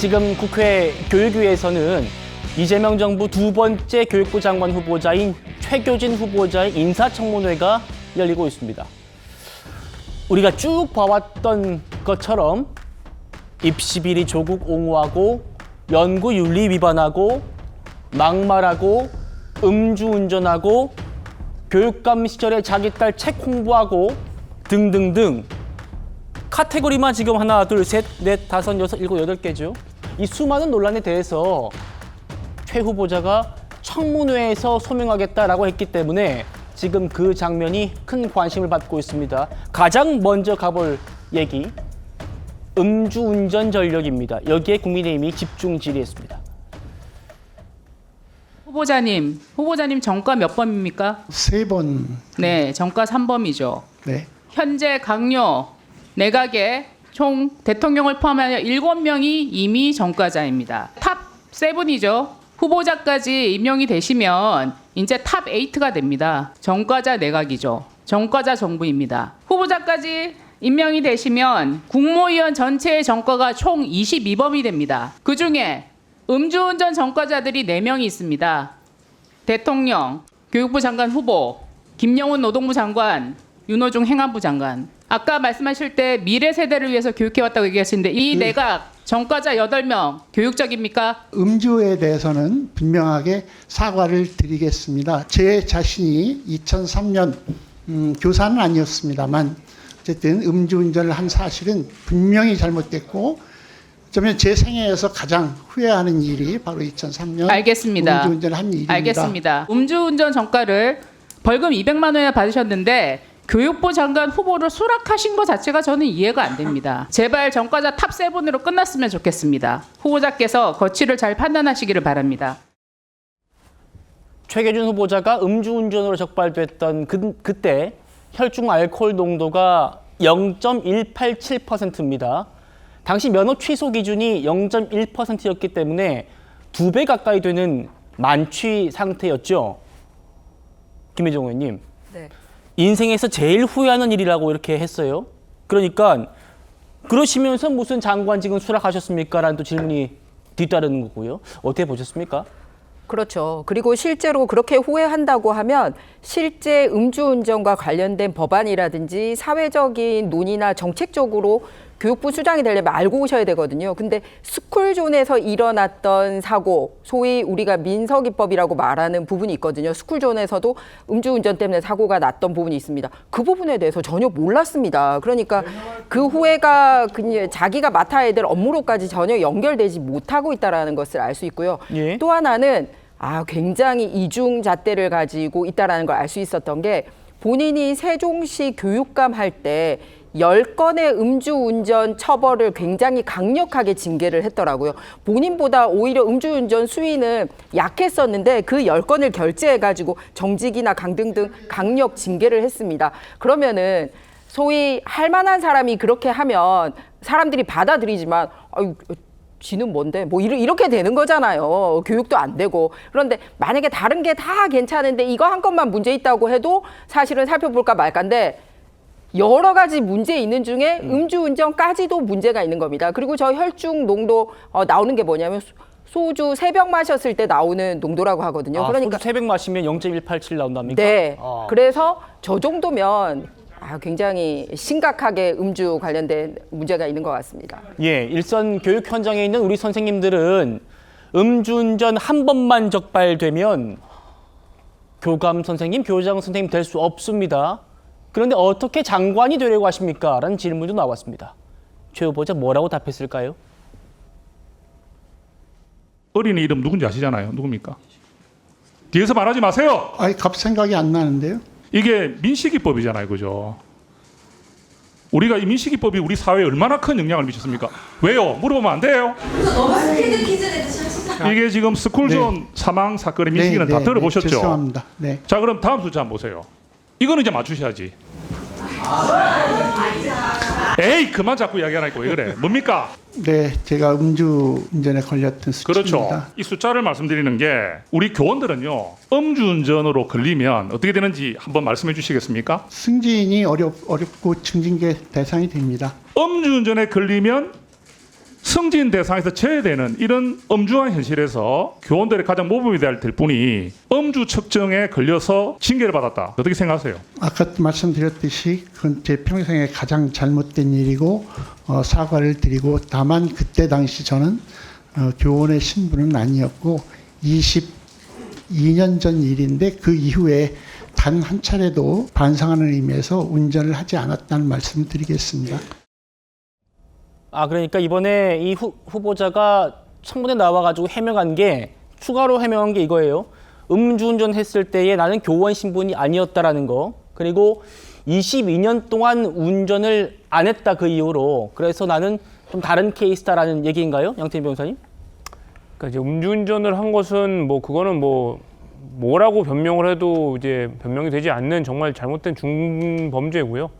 지금 국회 교육위에서는 이재명 정부 두 번째 교육부 장관 후보자인 최교진 후보자의 인사청문회가 열리고 있습니다. 우리가 쭉 봐왔던 것처럼 입시비리 조국 옹호하고 연구윤리 위반하고 막말하고 음주운전하고 교육감 시절에 자기 딸 책 홍보하고 등등등 카테고리만 지금 하나, 둘, 셋, 넷, 다섯, 여섯, 일곱, 여덟 개죠. 이 수많은 논란에 대해서 최 후보자가 청문회에서 소명하겠다라고 했기 때문에 지금 그 장면이 큰 관심을 받고 있습니다. 가장 먼저 가볼 얘기, 음주운전 전력입니다. 여기에 국민의힘이 집중 질의했습니다. 후보자님 정가 몇 범입니까? 3번. 네, 정가 3범이죠. 네. 현재 강요 내각에 총 대통령을 포함하여 7명이 이미 정가자입니다. 탑 7이죠. 후보자까지 임명이 되시면 이제 탑 8가 됩니다. 정가자 내각이죠. 정가자 정부입니다. 후보자까지 임명이 되시면 국무위원 전체의 정가가 총 22범이 됩니다. 그중에 음주운전 정가자들이 4명이 있습니다. 대통령, 교육부 장관 후보, 김영훈 노동부 장관, 윤호중 행안부 장관. 아까 말씀하실 때 미래 세대를 위해서 교육해왔다고 얘기하시는데 이 내각 정가자 8명 교육적입니까? 음주에 대해서는 분명하게 사과를 드리겠습니다. 제 자신이 2003년 교사는 아니었습니다만 어쨌든 음주운전을 한 사실은 분명히 잘못됐고 어쩌면 제 생애에서 가장 후회하는 일이 바로 2003년 알겠습니다. 음주운전을 한 일입니다. 알겠습니다. 음주운전 정가를 벌금 200만 원이나 받으셨는데 교육부 장관 후보를 수락하신 것 자체가 저는 이해가 안 됩니다. 제발 정가자 탑 7으로 끝났으면 좋겠습니다. 후보자께서 거취를 잘 판단하시기를 바랍니다. 최교진 후보자가 음주운전으로 적발됐던 그때 혈중 알코올 농도가 0.187%입니다. 당시 면허 취소 기준이 0.1%였기 때문에 2배 가까이 되는 만취 상태였죠. 김혜정 의원님. 네. 인생에서 제일 후회하는 일이라고 이렇게 했어요. 그러니까 그러시면서 무슨 장관직은 수락하셨습니까? 라는 또 질문이 뒤따르는 거고요. 어떻게 보셨습니까? 그렇죠. 그리고 실제로 그렇게 후회한다고 하면 실제 음주운전과 관련된 법안이라든지 사회적인 논의나 정책적으로 교육부 수장이 되려면 알고 오셔야 되거든요. 근데 스쿨존에서 일어났던 사고, 소위 우리가 민석이법이라고 말하는 부분이 있거든요. 스쿨존에서도 음주운전 때문에 사고가 났던 부분이 있습니다. 그 부분에 대해서 전혀 몰랐습니다. 그러니까 그 후회가 그냥 자기가 맡아야 될 업무로까지 전혀 연결되지 못하고 있다는 것을 알 수 있고요. 예. 또 하나는 굉장히 이중잣대를 가지고 있다는 걸 알 수 있었던 게 본인이 세종시 교육감 할 때 10건의 음주운전 처벌을 굉장히 강력하게 징계를 했더라고요. 본인보다 오히려 음주운전 수위는 약했었는데 그 10건을 결제해가지고 정직이나 강등 등 강력 징계를 했습니다. 그러면은 소위 할 만한 사람이 그렇게 하면 사람들이 받아들이지만 지는 뭔데? 뭐 이렇게 되는 거잖아요. 교육도 안 되고. 그런데 만약에 다른 게 다 괜찮은데 이거 한 건만 문제 있다고 해도 사실은 살펴볼까 말까인데 여러 가지 문제 있는 중에 음주운전까지도 문제가 있는 겁니다. 그리고 저 혈중 농도 나오는 게 뭐냐면 소주 3병 마셨을 때 나오는 농도라고 하거든요. 그러니까 소주 3병 마시면 0.187 나온답니까? 네. 그래서 저 정도면 굉장히 심각하게 음주 관련된 문제가 있는 것 같습니다. 예, 일선 교육 현장에 있는 우리 선생님들은 음주운전 한 번만 적발되면 교감 선생님, 교장 선생님 될 수 없습니다. 그런데 어떻게 장관이 되려고 하십니까? 라는 질문도 나왔습니다. 최 후보자 뭐라고 답했을까요? 어린이 이름 누군지 아시잖아요. 누굽니까? 뒤에서 말하지 마세요. 갑 생각이 안 나는데요. 이게 민식이법이잖아요. 그죠? 우리가 이 민식이법이 우리 사회에 얼마나 큰 영향을 미쳤습니까? 왜요? 물어보면 안 돼요? 너무 스피드 퀴즈 내듯이 하시잖아요. 이게 지금 스쿨존 사망 사건의 민식이는 다 들어보셨죠? 죄송합니다. 네. 자, 그럼 다음 숫자 한번 보세요. 이거는 이제 맞추셔야지. 에이, 그만 자꾸 이야기하니까 왜 그래? 뭡니까? 네, 제가 음주운전에 걸렸던 수치입니다. 그렇죠. 이 숫자를 말씀드리는 게 우리 교원들은요, 음주운전으로 걸리면 어떻게 되는지 한번 말씀해 주시겠습니까? 승진이 어렵고 중징계 대상이 됩니다. 음주운전에 걸리면 승진 대상에서 제외되는 이런 엄중한 현실에서 교원들의 가장 모범이 될 분이 음주 측정에 걸려서 징계를 받았다. 어떻게 생각하세요? 아까 말씀드렸듯이 그건 제 평생에 가장 잘못된 일이고 사과를 드리고, 다만 그때 당시 저는 교원의 신분은 아니었고 22년 전 일인데 그 이후에 단 한 차례도 반성하는 의미에서 운전을 하지 않았다는 말씀을 드리겠습니다. 아, 그러니까 이번에 이 후보자가 청문회 나와가지고 해명한 게, 추가로 해명한 게 이거예요. 음주운전 했을 때에 나는 교원 신분이 아니었다라는 거. 그리고 22년 동안 운전을 안 했다, 그 이후로. 그래서 나는 좀 다른 케이스다라는 얘기인가요? 양태인 변호사님? 그러니까 이제 음주운전을 한 것은 뭐 그거는 뭐라고 변명을 해도 이제 변명이 되지 않는 정말 잘못된 중범죄고요.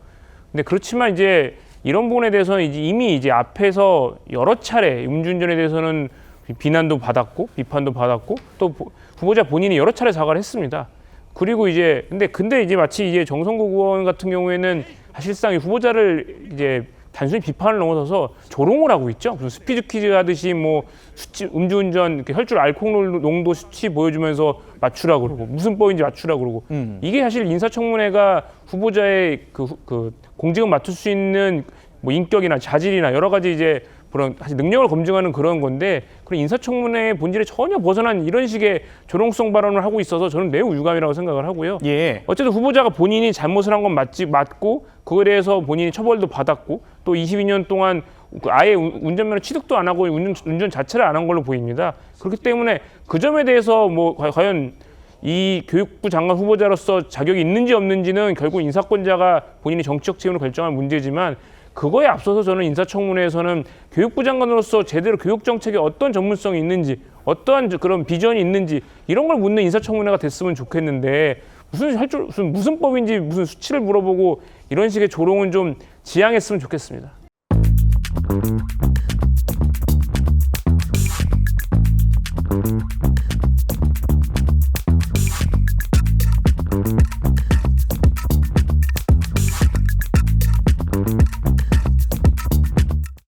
근데 그렇지만 이제 이런 부분에 대해서는 이미 이제 앞에서 여러 차례 음주운전에 대해서는 비난도 받았고 비판도 받았고 또 후보자 본인이 여러 차례 사과를 했습니다. 그리고 이제 근데 이제 마치 이제 정성국 의원 같은 경우에는 사실상 이 후보자를 이제 단순히 비판을 넘어서서 조롱을 하고 있죠. 무슨 스피드 퀴즈 하듯이 뭐 수치, 음주운전, 이렇게 혈중 알코올 농도 수치 보여주면서 맞추라고 그러고 무슨 법인지 맞추라고 그러고 이게 사실 인사청문회가 후보자의 그 공직을 맡을 수 있는 뭐 인격이나 자질이나 여러 가지 이제 그런 사실 능력을 검증하는 그런 건데, 그런 인사청문회의 본질에 전혀 벗어난 이런 식의 조롱성 발언을 하고 있어서 저는 매우 유감이라고 생각을 하고요. 예. 어쨌든 후보자가 본인이 잘못을 한 건 맞고 그거에 대해서 본인이 처벌도 받았고 또 22년 동안 아예 운전면허 취득도 안 하고 운전 자체를 안 한 걸로 보입니다. 그렇기 때문에 그 점에 대해서 뭐 과연 이 교육부 장관 후보자로서 자격이 있는지 없는지는 결국 인사권자가 본인이 정치적 책임으로 결정할 문제지만, 그거에 앞서서 저는 인사청문회에서는 교육부 장관으로서 제대로 교육 정책에 어떤 전문성이 있는지, 어떠한 그런 비전이 있는지 이런 걸 묻는 인사청문회가 됐으면 좋겠는데, 무슨 법인지 무슨 수치를 물어보고 이런 식의 조롱은 좀 지양했으면 좋겠습니다.